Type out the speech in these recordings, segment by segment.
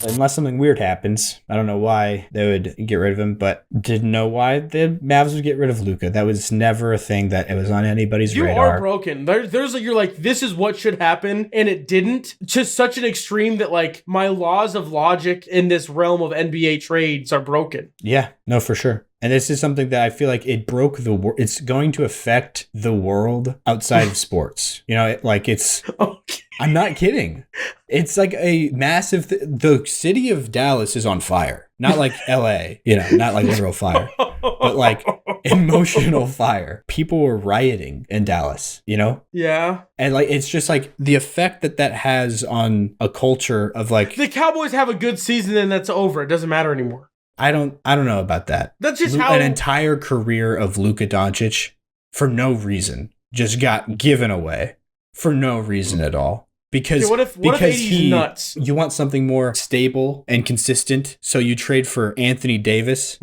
unless something weird happens. I don't know why they would get rid of him, but didn't know why the Mavs would get rid of Luka. That was never a thing that it was on anybody's radar. You are broken. There's like, you're like, this is what should happen, and it didn't. To such an extreme that like my laws of logic in this realm of NBA trades are broken. Yeah, no, for sure. And this is something that I feel like it broke the world. It's going to affect the world outside of sports. You know, it's. Okay. I'm not kidding. It's like a massive. The city of Dallas is on fire. Not like LA, not like literal fire, but like emotional fire. People were rioting in Dallas, Yeah. And like, it's just like the effect that has on a culture of like. The Cowboys have a good season and that's over. It doesn't matter anymore. I don't know about that. That's just how an entire career of Luka Doncic for no reason just got given away for no reason at all. Because what if he's nuts? You want something more stable and consistent, so you trade for Anthony Davis.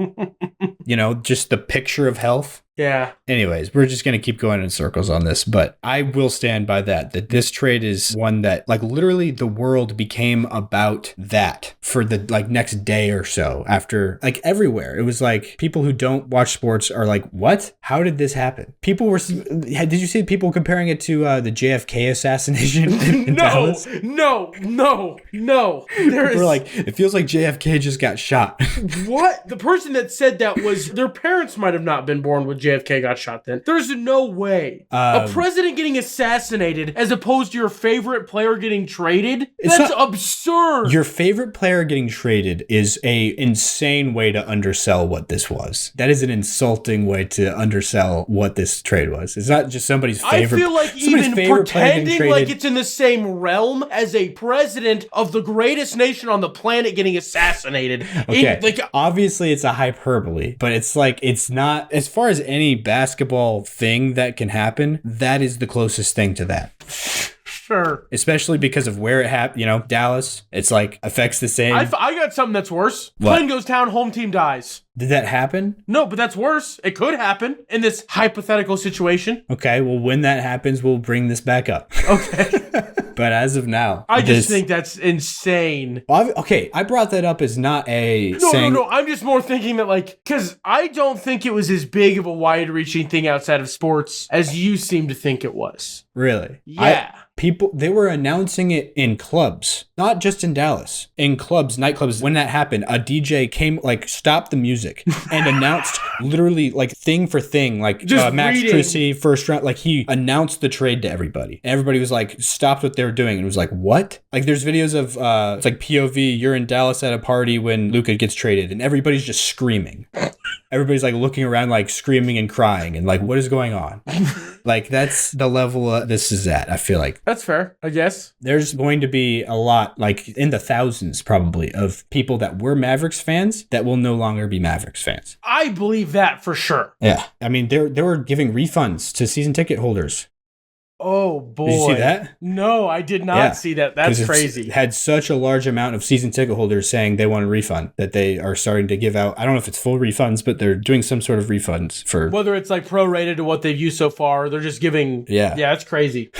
Just the picture of health. Yeah. Anyways, we're just going to keep going in circles on this, but I will stand by that this trade is one that like literally the world became about that for the like next day or so after like everywhere. It was like people who don't watch sports are like, what? How did this happen? Did you see people comparing it to the JFK assassination in Dallas? No. We're like, it feels like JFK just got shot. What? The person that said that was their parents might have not been born with JFK got shot then. There's no way. A president getting assassinated as opposed to your favorite player getting traded? That's absurd. Your favorite player getting traded is a insane way to undersell what this was. That is an insulting way to undersell what this trade was. It's not just somebody's favorite. I feel like even pretending like it's in the same realm as a president of the greatest nation on the planet getting assassinated. Okay. Obviously it's a hyperbole, but it's like, it's not, as far as any basketball thing that can happen, that is the closest thing to that. Sure. Especially because of where it happened, Dallas. It's like affects the same. I got something that's worse. What? Plane goes down, home team dies. Did that happen? No, but that's worse. It could happen in this hypothetical situation. Okay, well, when that happens, we'll bring this back up. Okay. But as of now, I just think that's insane. Okay, I brought that up as not a No. I'm just more thinking that because I don't think it was as big of a wide-reaching thing outside of sports as you seem to think it was. Really? Yeah. They were announcing it in clubs, not just in Dallas. In clubs, nightclubs, when that happened, a DJ came, stopped the music and announced literally, thing for thing, Max Trucy, first round, he announced the trade to everybody. And everybody was stopped what they were doing and was like, what? There's videos of, it's POV, you're in Dallas at a party when Luka gets traded and everybody's just screaming. Everybody's looking around, screaming and crying and what is going on? That's the level this is at, I feel like. That's fair, I guess. There's going to be a lot, in the thousands probably, of people that were Mavericks fans that will no longer be Mavericks fans. I believe that for sure. Yeah. I mean, they were giving refunds to season ticket holders. Oh, boy. Did you see that? No, I did not see that. That's crazy. It had such a large amount of season ticket holders saying they want a refund that they are starting to give out. I don't know if it's full refunds, but they're doing some sort of refunds for... Whether it's prorated to what they've used so far, they're just giving... Yeah, that's crazy.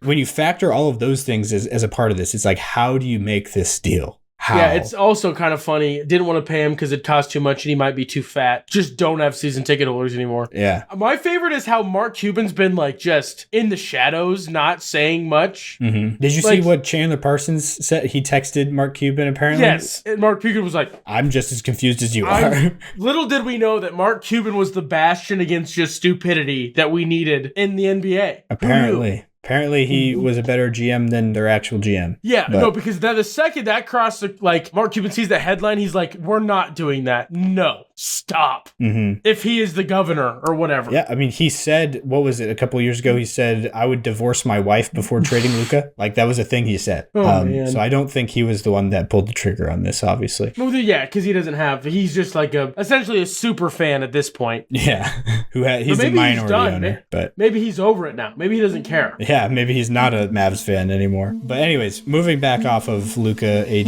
When you factor all of those things as a part of this, it's how do you make this deal? How? Yeah, it's also kind of funny. Didn't want to pay him because it cost too much and he might be too fat. Just don't have season ticket holders anymore. Yeah. My favorite is how Mark Cuban's been just in the shadows, not saying much. Mm-hmm. Did you see what Chandler Parsons said? He texted Mark Cuban apparently. Yes. And Mark Cuban was like, I'm just as confused as you are. Little did we know that Mark Cuban was the bastion against just stupidity that we needed in the NBA. Apparently, he was a better GM than their actual GM. Yeah, no, because the second that crossed, Mark Cuban sees the headline, he's like, we're not doing that. No, stop. Mm-hmm. If he is the governor or whatever. Yeah, I mean, he said, what was it, a couple of years ago, he said, I would divorce my wife before trading Luka. That was a thing he said. Oh, man. So I don't think he was the one that pulled the trigger on this, obviously. Well, yeah, because he's just essentially a super fan at this point. Yeah, he's a minority owner. But maybe he's over it now. Maybe he doesn't care. Yeah, maybe he's not a Mavs fan anymore. But anyways, moving back off of Luka, AD,